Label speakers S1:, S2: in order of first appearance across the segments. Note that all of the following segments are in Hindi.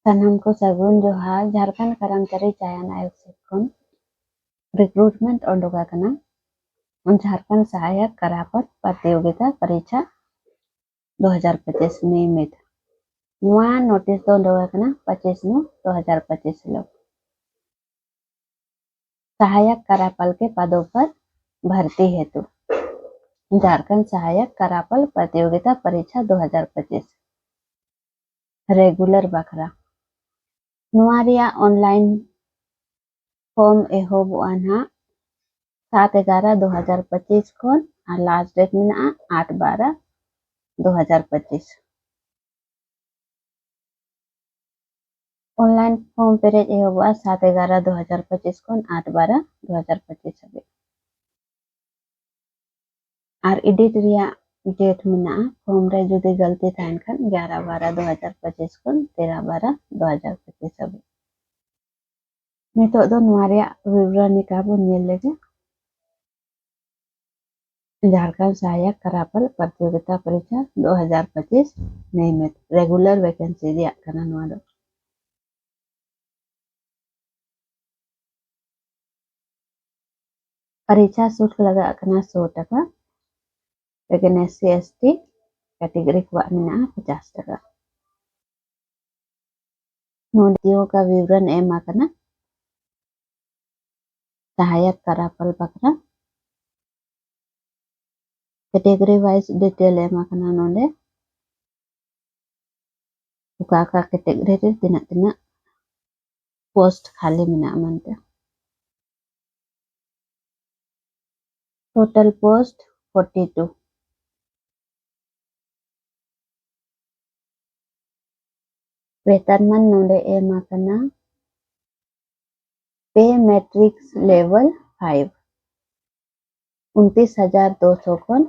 S1: ᱥᱟᱱᱟᱢ ᱠᱚ ᱥᱟᱹᱜᱩᱱ ᱡᱚᱦᱟर ᱡᱷᱟᱲᱠᱷᱚᱸᱰ कर्मचारी चयन आयोग से खन रिक्रूटमेंट उडुक आकना झारखंड सहायक करापत प्रतियोगिता परीक्षा 2025 नियमित नवा नोटिस दो उडुक आकना 25/9/2025 हिलोग सहायक करापल के पदों पर भर्ती हेतु झारखंड सहायक करापल प्रतियोगिता परीक्षा 2025 रेगुलर बखरा ऑनलाइन फॉर्म एहोबोआ ना 7/11/2025 खन और लास्ट डेट में 8/12/2025 ऑनलाइन फॉर्म पेरेज एहोबोआ 7/11/2025 खन 8/12/2025 हाबी और एडिट रिया डेट में फॉर्म रे जुदी गलती थाइन खन 11/12/2025 खन 13/12/2025 हाबी नितो दो नवारिया विवरणी का बो नेल लेगे झारखंड सहायक करापल प्रतियोगिता परीक्षा 2025 नियमित रेगुलर वैकेंसी रिया कना नवा दो परीक्षा शुल्क लगा कना 100 टका लेकिन SC/ST कैटेगरी को मिना 50 टका नोटियों का विवरण एमा कना सहायक करापल बकरा कैटेगरी वाइज डिटेल एमा कना नोंडे उका का कैटेगरी रे tina पोस्ट खाली मिना मनते टोटल पोस्ट 42 वेतनमान नोंडे एमा कना पे मैट्रिक्स लेवल 5 29,200 खन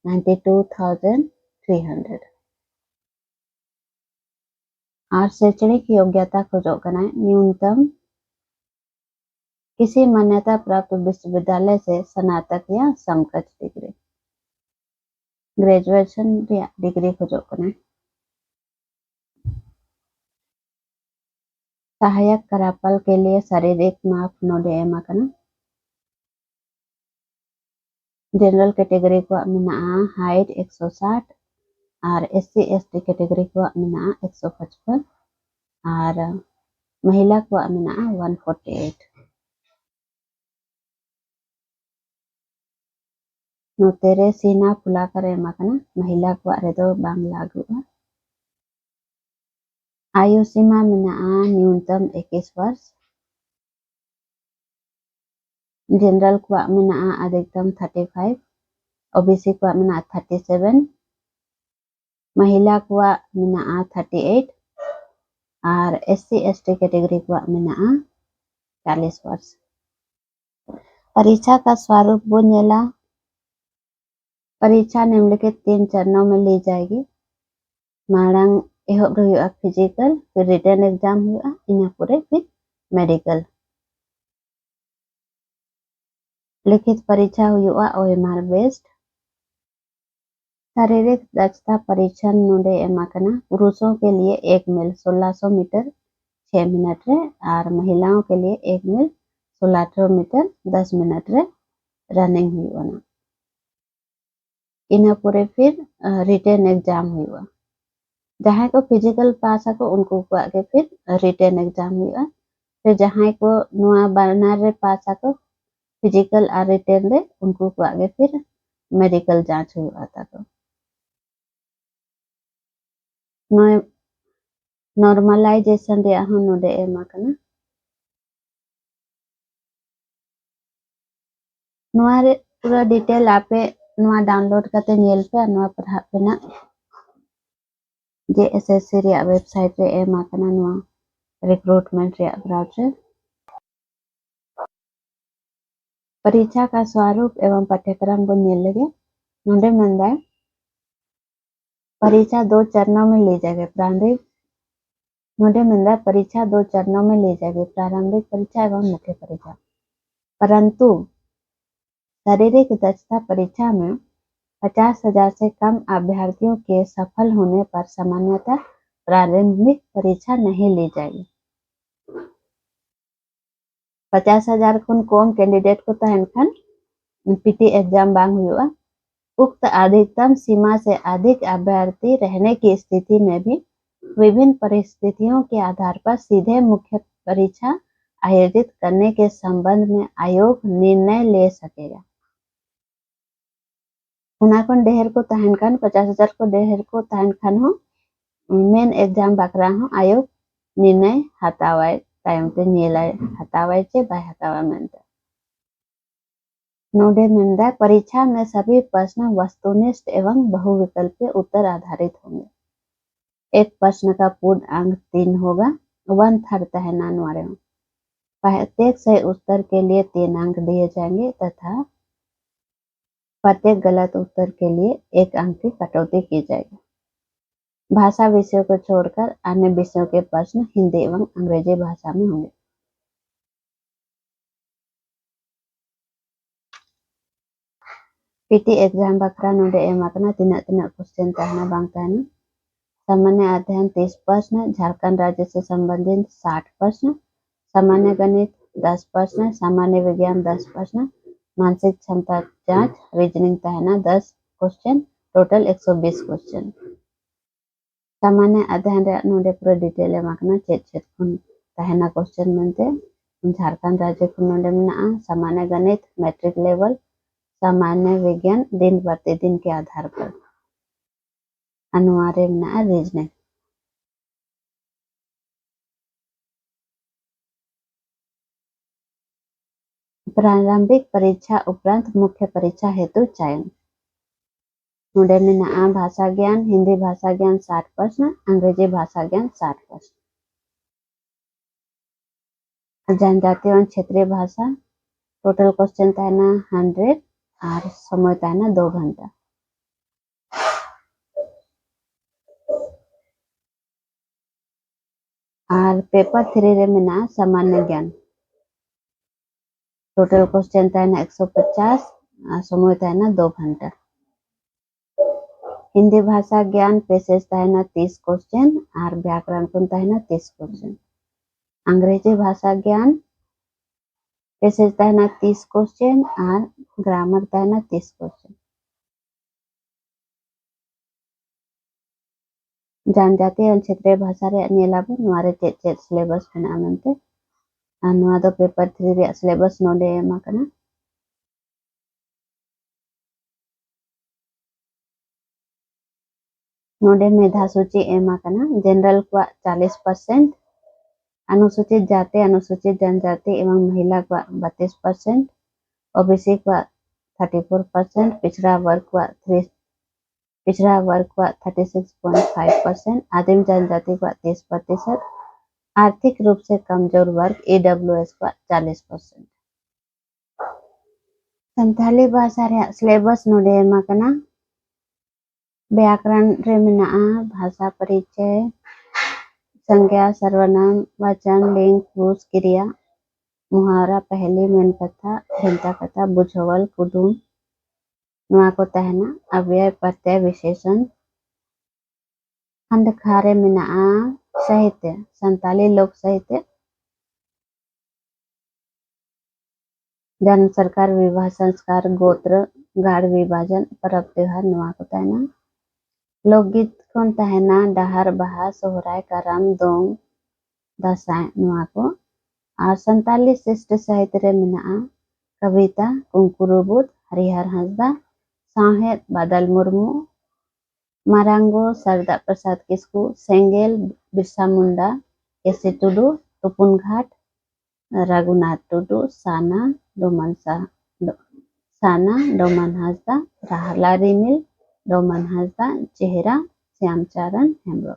S1: 92,300 और शैक्षणिक योग्यता खोजो कना न्यूनतम किसी मान्यता प्राप्त विश्वविद्यालय से स्नातक या समकक्ष डिग्री ग्रेजुएशन या डिग्री खोजो कना सहायक करापल के लिए शारीरिक माप नोडे एमा कना जनरल कैटेगरी को मिना हाइट 160 और SC/ST कैटेगरी को मिना 155 और महिला को मिना 148 नोतेरे सीना फुला करे मकना महिला को रेदो बांग लागू आयु सीमा मिना न्यूनतम 21 वर्ष जनरल को मिना अधिकतम 35 OBC को मिना 37 महिला को मिना 38 और SC/ST कैटेगरी को मिना 40 वर्ष परीक्षा का स्वरूप बुनेला परीक्षा निम्नलिखित 3 चरणों में ली जाएगी माड़ांग एहोब हुआ फिजिकल फिर रिटन एग्जाम हुआ इना पूरे फिर मेडिकल लिखित परीक्षा हुआ OMR बेस्ड शारीरिक दक्षता परीक्षण नोडे एमा कना पुरुषों के लिए 1 मील 1600 मीटर 6 मिनट रे और महिलाओं के लिए 1 मील 1600 मीटर 10 मिनट रे रनिंग हुआ ना इना पूरे फिर रिटन एग्जाम हुआ जहाँ को फिजिकल पास को उनको को आगे फिर रिटन एग्जाम हुआ फिर जहाँ को नुआ बारनार रे पास को फिजिकल और रिटन रे उनको को आगे फिर मेडिकल जांच हुआ था तो नॉर्मलाइजेशन रे नोडे एमा कना नुआ रे पूरा डिटेल आपे नुआ डाउनलोड करते नेल पे नुआ पढ़ा पे ना जे SSC रे वेबसाइट रे एमा कना नुआ रिक्रूटमेंट रे ब्राउचर परीक्षा का स्वरूप एवं पाठ्यक्रम को नेल लगे नोडे मंदा परीक्षा 2 चरणों में ली जाएगी प्रारंभिक नोडे मंदा परीक्षा 2 चरणों में ली जाएगी प्रारंभिक परीक्षा एवं मुख्य परीक्षा परंतु शारीरिक दक्षता परीक्षा में 50,000 से कम अभ्यर्थियों के सफल होने पर सामान्यतः प्रारंभिक परीक्षा नहीं ली जाएगी। 50,000 खुन कोम कैंडिडेट को तहन खान पीटी एग्जाम बांग हुआ। उक्त अधिकतम सीमा से अधिक अभ्यर्थी रहने की स्थिति में भी विभिन्न परिस्थितियों के आधार पर सीधे मुख्य परीक्षा आयोजित करने के संबंध में आयोग निर्णय ले सकेगा। उनाकन डेहर को तहन खान 50,000 को डेहर को तहन खान हो मेन एग्जाम बाकरा हो आयोग निर्णय हतावाय तायम ते नीलाय हतावाय चे बाय हतावा मेंते नोडे मिंदा परीक्षा में सभी प्रश्न वस्तुनिष्ठ एवं बहुविकल्पीय उत्तर आधारित होंगे। एक प्रश्न का पूर्ण अंक 3 होगा। 1/3 तहनान वाले में प्रत्येक सही उत्तर के लिए 3 अंक दिए जाएंगे तथा प्रत्येक गलत उत्तर के लिए 1 अंक की कटौती की जाएगी। भाषा विषयों को छोड़कर अन्य विषयों के प्रश्न हिंदी एवं अंग्रेजी भाषा में होंगे। पीटी एग्जाम बकरा नोडे एमाकना तीना क्वेश्चन तहना बांग तहना सामान्य अध्ययन 30 प्रश्न, झारखंड राज्य से संबंधित 60 प्रश्न, सामान्य गणित 10 प्रश्न, सामान्य विज्ञान 10 प्रश्न, मानसिक क्षमता जांच रीजनिंग तहना 10 क्वेश्चन, टोटल 120 क्वेश्चन। सामान्य अध्ययन नोडे पूरा डिटेल एमाकना चेत खुन तहना क्वेश्चन मनते झारखंड राज्य खुन नोडे मना सामान्य गणित मैट्रिक लेवल, सामान्य विज्ञान दिन प्रतिदिन के आधार पर, अनिवार्य मना रीजनिंग। प्रारंभिक परीक्षा उपरांत मुख्य परीक्षा हेतु चयन नोडे मना भाषा ज्ञान हिंदी भाषा ज्ञान 60 प्रश्न, अंग्रेजी भाषा ज्ञान 60 प्रश्न। जनजातीय एवं क्षेत्रीय भाषा टोटल क्वेश्चन तहना 100 और समय तहना 2 घंटा। और पेपर 3 रे में सामान्य ज्ञान टोटल क्वेश्चन तहना 150 और समय तहना 2 घंटा। हिंदी भाषा ज्ञान पेसेज तहना 30 क्वेश्चन और व्याकरण कुन तहना 30 क्वेश्चन। अंग्रेजी भाषा ज्ञान पेसेज तहना 30 क्वेश्चन और ग्रामर तहना 30 क्वेश्चन। जनजातीय और क्षेत्रीय भाषा रे नेलाबो नोरे चेत सिलेबस बना मनते नोआ दो पेपर 3 रे सिलेबस नोडे एमाकना नोडे मेधा सूची एमाकना जनरल को 40%, अनुसूचित जाति अनुसूचित जनजाति एवं महिला को 32%, ओबीसी को 34%, पिछड़ा वर्ग को 36.5%, आदिम जनजाति को 30%, आर्थिक रूप से कमजोर वर्ग ईडब्ल्यूएस को 40%। संथाली भाषा रे सिलेबस नोडे एमाकना व्याकरण रे मेना भाषा परिचय संज्ञा सर्वनाम वचन लिंग पुरुष क्रिया मुहावरा पहली मेन कथा भेंटा कथा बुझवल कुदुम नोआ को तहना अव्यय प्रत्यय विशेषण। खंड खारे मेना साहित्य संताली लोक साहित्य जन्म सरकार विवाह संस्कार गोत्र गाढ़ विभाजन परब त्योहार नोआ को तहना लोकगीत कौन तहना डहार बहा सोहराय कराम दोंग दसाएं नोआ को। और संताली शिष्ट साहित्य रे मेना कविता कुंकुरुबुद हरिहर हंसदा साहेब बादल मुर्मू मारांगो सरदा प्रसाद किस्कू सेंगेल बिरसा मुंडा एसी टुडू तुपुन घाट रघुनाथ टुडू साना डोमन हंसदा राहला रिमिल डोमन हंसदा चेहरा श्यामचरण हेम्ब्रो।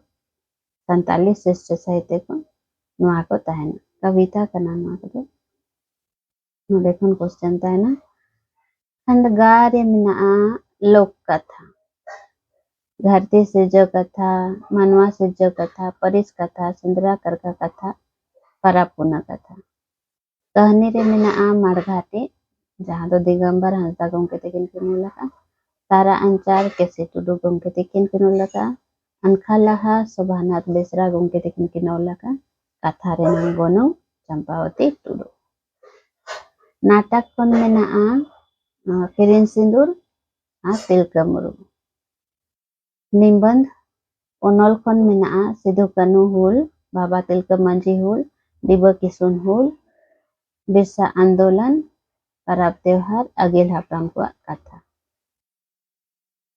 S1: संताली शिष्ट साहित्य को नोआ को तहना कविता का नाम नोआ को नोडे खुन क्वेश्चन तहना खंडगार मेना लोक कथा धरती से जो कथा मनवा से जो कथा परिस कथा सिंदरा करका कथा परापुना कथा। कहनी रे मेना माड़घाटी जहाँ दो दिगंबर हंसदा गंके तिकिन किनुलका तारा अंचार केसी Tudu गंके तिकिन किनुलका Angka laha Sobahanat Besra gongke tikin kinaulaka katha renang gonong Campawati tudo. Natak kon menaa Kirin Sindur Tilka Muru. Nimband onol kon menaa Sidhu Kanu Hul Baba Tilka Manji Hul Diba Kisun Hul Bisa Andolan Parab Teuhar Agil Hapram kuat kata.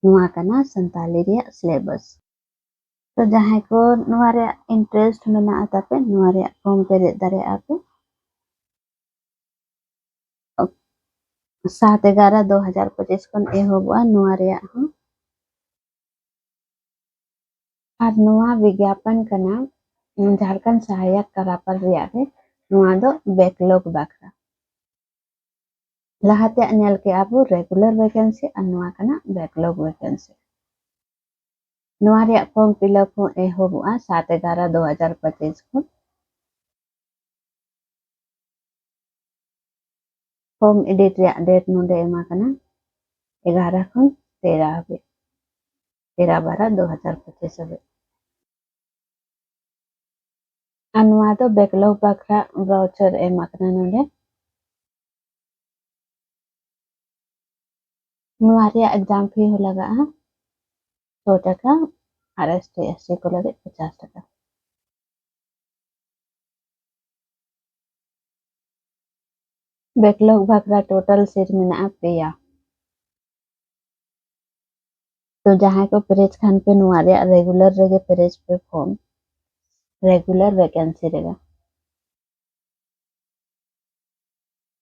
S1: Nua kana santali reyak syllabus. तो जहाँ को नुआरे इंटरेस्ट में आता पे नुआरे फॉर्म पे दरे आपे 7/11/2025 kon ehobua नुआरे हूँ और नुआ विज्ञापन कना झारखंड सहायक करापर रियागे नुआ दो बैकलॉग बाखरा लहाते अनियल के आबू रेगुलर वैकेंसी और नुआ कना बैकलॉग वैकेंसी नुआ रिया फॉर्म फिलअप को ehobua 7/11/2025 को फॉर्म एडिट रिया डेट नोंदे एमा कना 11 खन 13 हबे 13/12/2025 हबे नुआ दो बैकलॉग बाखरा वाउचर एमा कना नोंदे नुआ रिया एग्जाम फी हो लगा 100 टका और ST/SC को लगे 50 टका बैकलॉग बाखरा टोटल सीट में पेया तो जहाँ को पेरेज खान पे नुआ रिया रेगुलर रेगे पेरेज पे फॉर्म रेगुलर वैकेंसी रहेगा